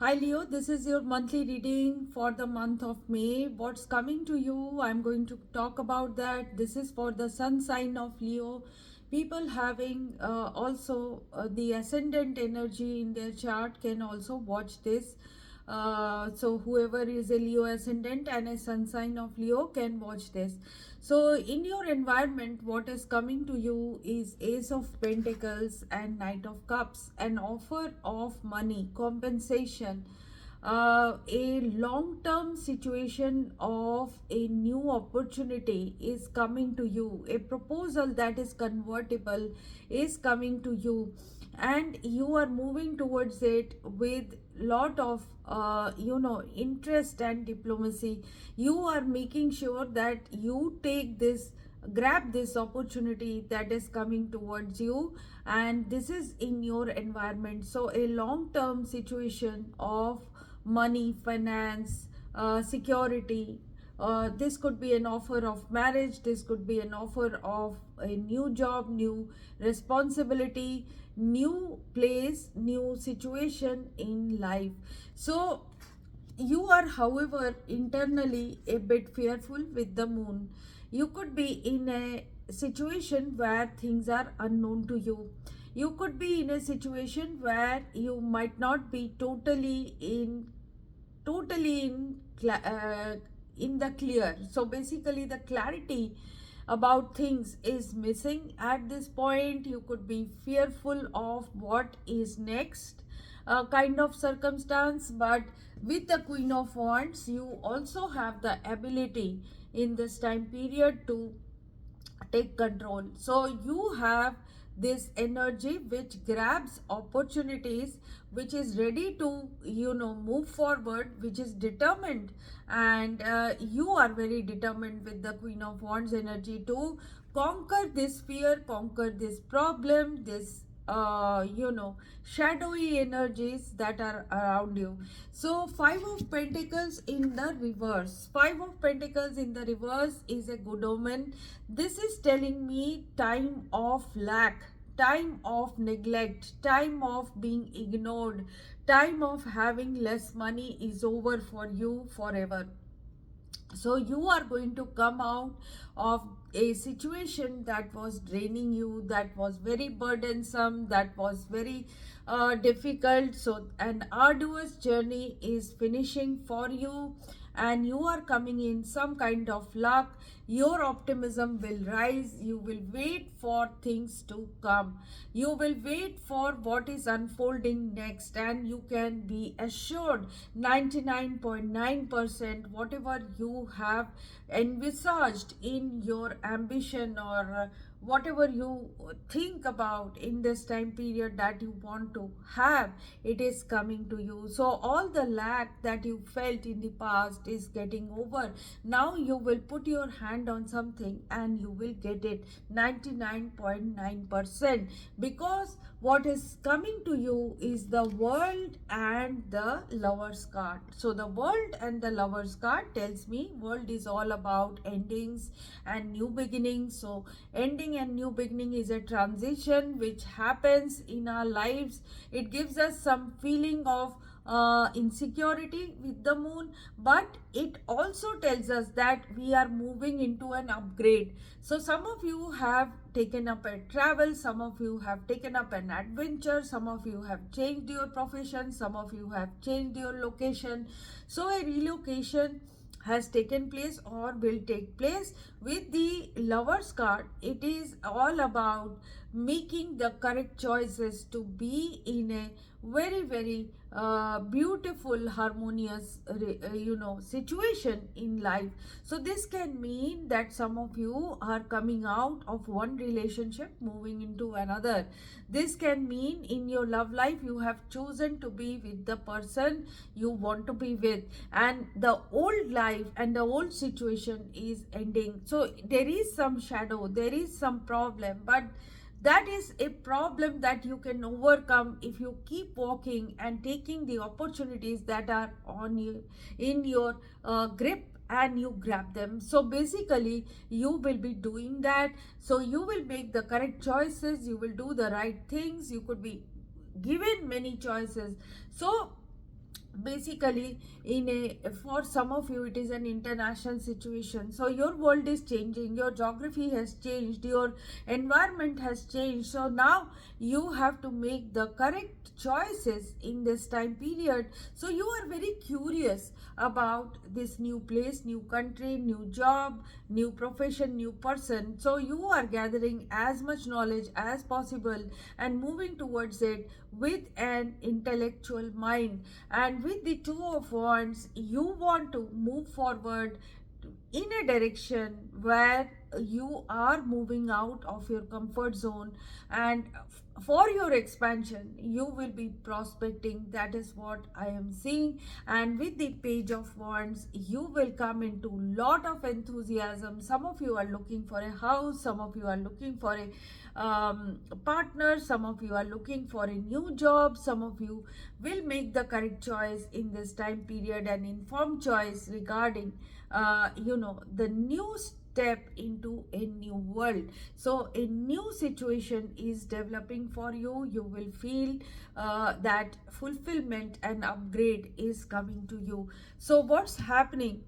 Hi Leo, this is your monthly reading for the month of May. What's coming to you? I'm going to talk about that. This is for the sun sign of Leo. People having also the ascendant energy in their chart can also watch this. So whoever is a Leo ascendant and a sun sign of Leo can watch this. So in your environment, what is coming to you is Ace of Pentacles and Knight of Cups, an offer of money, compensation, a long-term situation of a new opportunity is coming to you. A proposal that is convertible is coming to you, and you are moving towards it with lot of interest and diplomacy. You are making sure that you take this, grab this opportunity that is coming towards you, and this is in your environment. So a long term situation of money, finance, security. This could be an offer of marriage, this could be an offer of a new job, new responsibility, new place, new situation in life. So you are, however, internally a bit fearful with the moon. You could be in a situation where things are unknown to you. You could be in a situation where you might not be totally in the clear. So basically the clarity about things is missing at this point. You could be fearful of what is next, kind of circumstance. But with the Queen of Wands, you also have the ability in this time period to take control. So you have this energy which grabs opportunities, which is ready to move forward, which is determined. And you are very determined with the Queen of Wands energy to conquer this fear, conquer this problem, this shadowy energies that are around you. So Five of Pentacles in the reverse, Five of Pentacles in the reverse is a good omen. This is telling me time of lack, time of neglect, time of being ignored, time of having less money is over for you forever. So you are going to come out of a situation that was draining you, that was very burdensome, that was very difficult. So an arduous journey is finishing for you, and you are coming in some kind of luck. Your optimism will rise. You will wait for things to come. You will wait for what is unfolding next, and you can be assured 99.9% whatever you have envisaged in your ambition, or whatever you think about in this time period that you want to have, it is coming to you. So all the lack that you felt in the past is getting over. Now you will put your hand on something and you will get it 99.9%, because what is coming to you is the World and the Lovers card. So the World and the Lovers card tells me World is all about endings and new beginnings. So ending and new beginning is a transition which happens in our lives. It gives us some feeling of insecurity with the moon, but it also tells us that we are moving into an upgrade. So some of you have taken up a travel, some of you have taken up an adventure, some of you have changed your profession, some of you have changed your location. So a relocation has taken place or will take place. With the Lovers card, it is all about making the correct choices to be in a very beautiful, harmonious situation in life. So this can mean that some of you are coming out of one relationship, moving into another. This can mean in your love life you have chosen to be with the person you want to be with, and the old life and the old situation is ending. So there is some shadow, there is some problem, but that is a problem that you can overcome if you keep walking and taking the opportunities that are on you, in your grip, and you grab them. So basically you will be doing that. So you will make the correct choices, you will do the right things. You could be given many choices. So basically in a, for some of you it is an international situation, so your world is changing, your geography has changed, your environment has changed, so now you have to make the correct choices in this time period. So you are very curious about this new place, new country, new job, new profession, new person, so you are gathering as much knowledge as possible and moving towards it with an intellectual mind. And with the Two of Wands, you want to move forward in a direction where you are moving out of your comfort zone, and for your expansion you will be prospecting. That is what I am seeing. And with the Page of Wands, you will come into lot of enthusiasm. Some of you are looking for a house, some of you are looking for a partner, some of you are looking for a new job, some of you will make the correct choice in this time period, an informed choice regarding the new step into a new world. So a new situation is developing for you. You will feel that fulfillment and upgrade is coming to you. So what's happening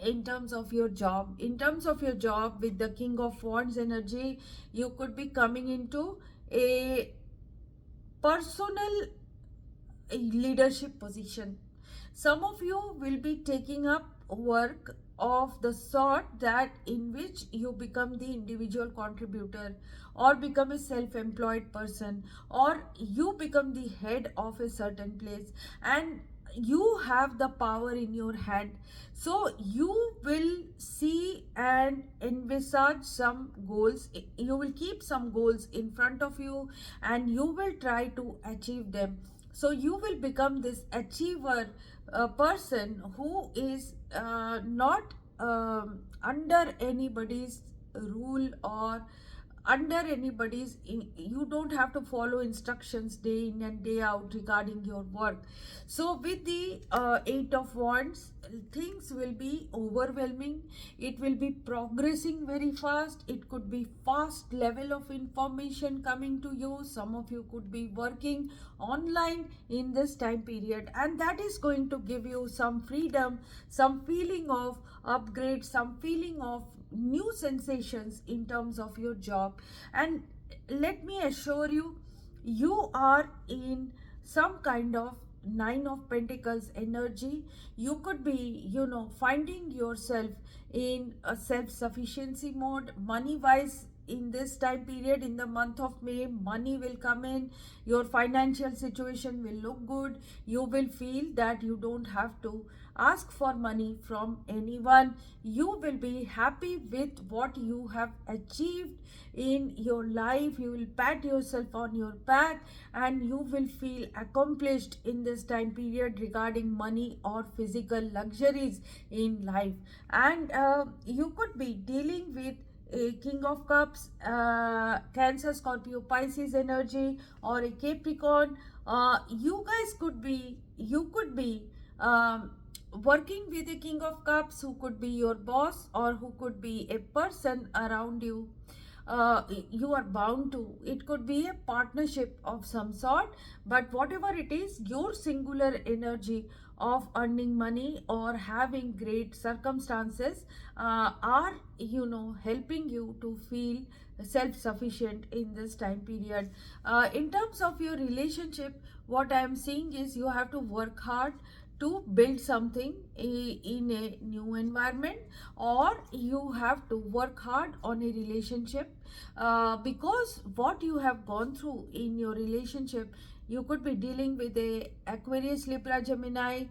in terms of your job? In terms of your job, with the King of Wands energy, you could be coming into a personal leadership position. Some of you will be taking up work of the sort that in which you become the individual contributor, or become a self-employed person, or you become the head of a certain place, and you have the power in your hand. So you will see and envisage some goals, you will keep some goals in front of you and you will try to achieve them. So you will become this achiever person who is not under anybody's rule, or under anybody's you don't have to follow instructions day in and day out regarding your work. So with the Eight of Wands, things will be overwhelming, it will be progressing very fast, it could be fast level of information coming to you. Some of you could be working online in this time period, and that is going to give you some freedom, some feeling of upgrade, some feeling of new sensations in terms of your job. And let me assure you, you are in some kind of Nine of Pentacles energy. You could be finding yourself in a self-sufficiency mode money wise. In this time period, in the month of May, money will come in, your financial situation will look good, you will feel that you don't have to ask for money from anyone, you will be happy with what you have achieved in your life, you will pat yourself on your back and you will feel accomplished in this time period regarding money or physical luxuries in life. And you could be dealing with a King of Cups, Cancer, Scorpio, Pisces energy, or a Capricorn. You could be working with a King of Cups who could be your boss, or who could be a person around you. You are bound to, it could be a partnership of some sort, but whatever it is, your singular energy of earning money or having great circumstances are helping you to feel self-sufficient in this time period. In terms of your relationship, what I am seeing is you have to work hard to build something in a new environment, or you have to work hard on a relationship, because what you have gone through in your relationship, you could be dealing with a Aquarius, Libra, Gemini,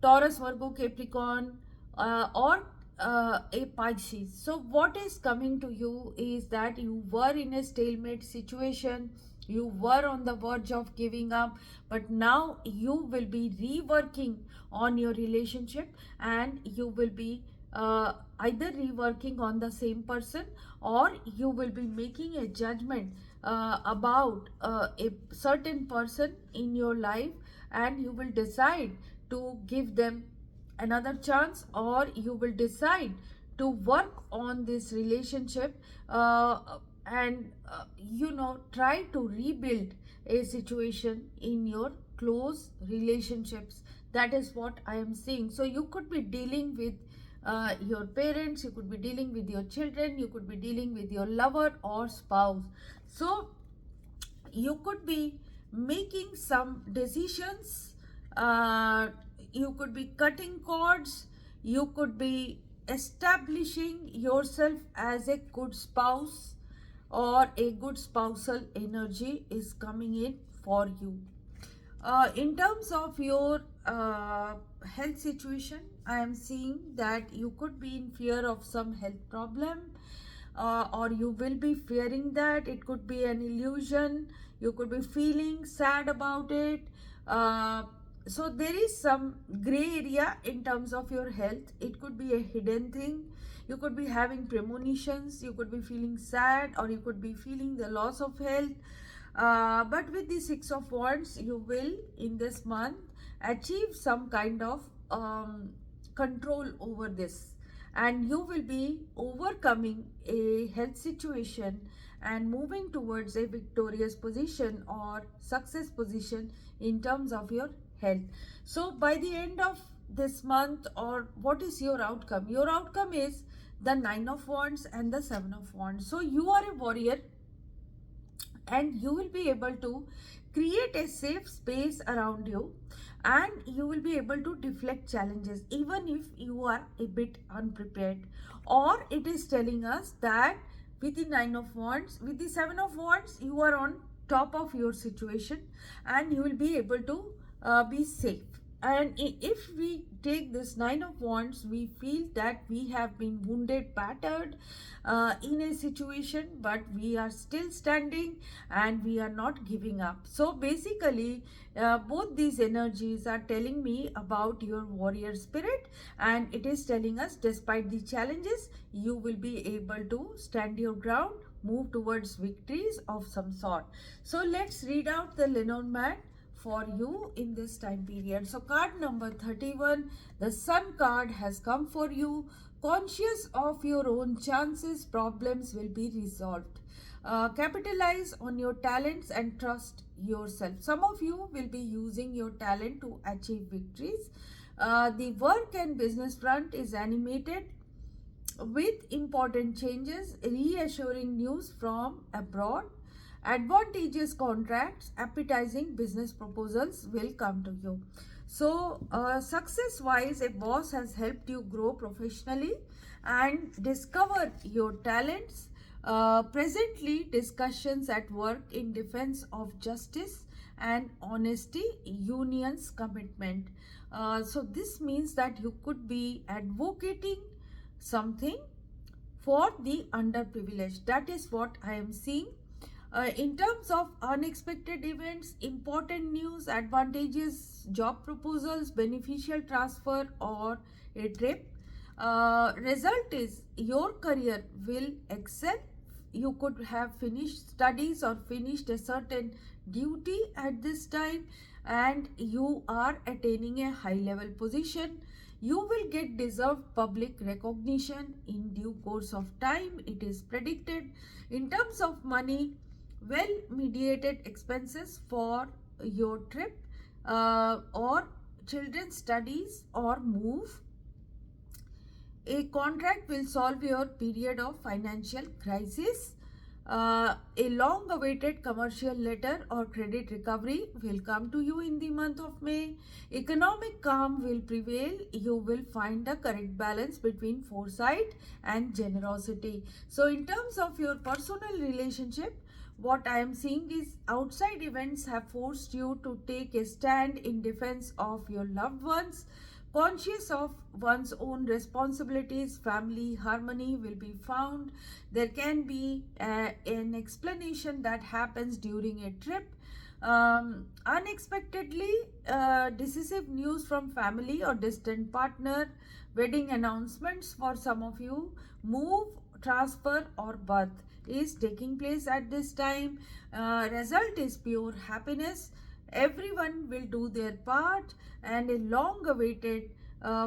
Taurus, Virgo, Capricorn, or a Pisces. So what is coming to you is that you were in a stalemate situation, you were on the verge of giving up, but now you will be reworking on your relationship, and you will be either reworking on the same person, or you will be making a judgment about a certain person in your life, and you will decide to give them another chance, or you will decide to work on this relationship, and try to rebuild a situation in your close relationships. That is what I am seeing. So you could be dealing with your parents, you could be dealing with your children, you could be dealing with your lover or spouse. So you could be making some decisions, you could be cutting cords, you could be establishing yourself as a good spouse, or a good spousal energy is coming in for you. In terms of your health situation, I am seeing that you could be in fear of some health problem, or you will be fearing that it could be an illusion. You could be feeling sad about it. So there is some gray area in terms of your health. It could be a hidden thing. You could be having premonitions, you could be feeling sad, or you could be feeling the loss of health. But with the Six of Wands, you will in this month achieve some kind of control over this, and you will be overcoming a health situation and moving towards a victorious position or success position in terms of your health. So by the end of this month, or what is your outcome? Your outcome is the Nine of Wands and the Seven of Wands. So you are a warrior, and you will be able to create a safe space around you, and you will be able to deflect challenges even if you are a bit unprepared. Or it is telling us that with the Nine of Wands, with the Seven of Wands, you are on top of your situation, and you will be able to be safe. And if we take this Nine of Wands, we feel that we have been wounded, battered in a situation, but we are still standing and we are not giving up. So basically, both these energies are telling me about your warrior spirit, and it is telling us despite the challenges, you will be able to stand your ground, move towards victories of some sort. So let's read out the Lenormand for you in this time period. So card number 31, the Sun card has come for you. Conscious of your own chances, problems will be resolved. Capitalize on your talents and trust yourself. Some of you will be using your talent to achieve victories. The work and business front is animated with important changes, reassuring news from abroad. Advantageous contracts, appetizing business proposals will come to you. So success wise, a boss has helped you grow professionally and discover your talents. Presently, discussions at work in defense of justice and honesty, unions commitment. So this means that you could be advocating something for the underprivileged. That is what I am seeing. In terms of unexpected events, important news, advantageous job proposals, beneficial transfer, or a trip. Result is your career will excel. You could have finished studies or finished a certain duty at this time, and you are attaining a high level position. You will get deserved public recognition in due course of time, it is predicted. In terms of money, well mediated expenses for your trip, or children's studies or move. A contract will solve your period of financial crisis. A long awaited commercial letter or credit recovery will come to you in the month of May. Economic calm will prevail. You will find the correct balance between foresight and generosity. So in terms of your personal relationship, what I am seeing is outside events have forced you to take a stand in defense of your loved ones. Conscious of one's own responsibilities, family harmony will be found. There can be an explanation that happens during a trip. Unexpectedly, decisive news from family or distant partner, wedding announcements for some of you, move, transfer, or birth is taking place at this time. Result is pure happiness. Everyone will do their part, and a long awaited,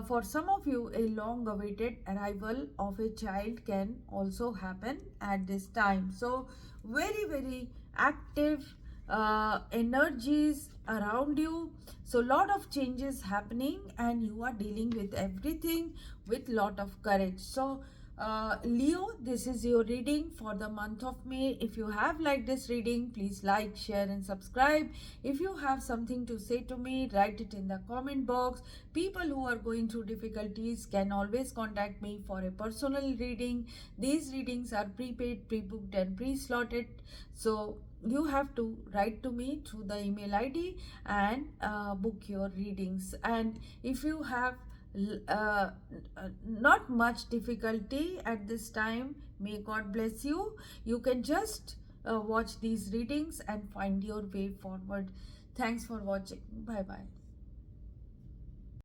for some of you, a long awaited arrival of a child can also happen at this time. So very active energies around you. So lot of changes happening and you are dealing with everything with lot of courage. So Leo, this is your reading for the month of May. If you have liked this reading, please like, share and subscribe. If you have something to say to me, write it in the comment box. People who are going through difficulties can always contact me for a personal reading. These readings are prepaid, pre-booked and pre-slotted. So you have to write to me through the email ID and book your readings. And if you have uh, not much difficulty at this time, may God bless you. You can just watch these readings and find your way forward. Thanks for watching. Bye bye.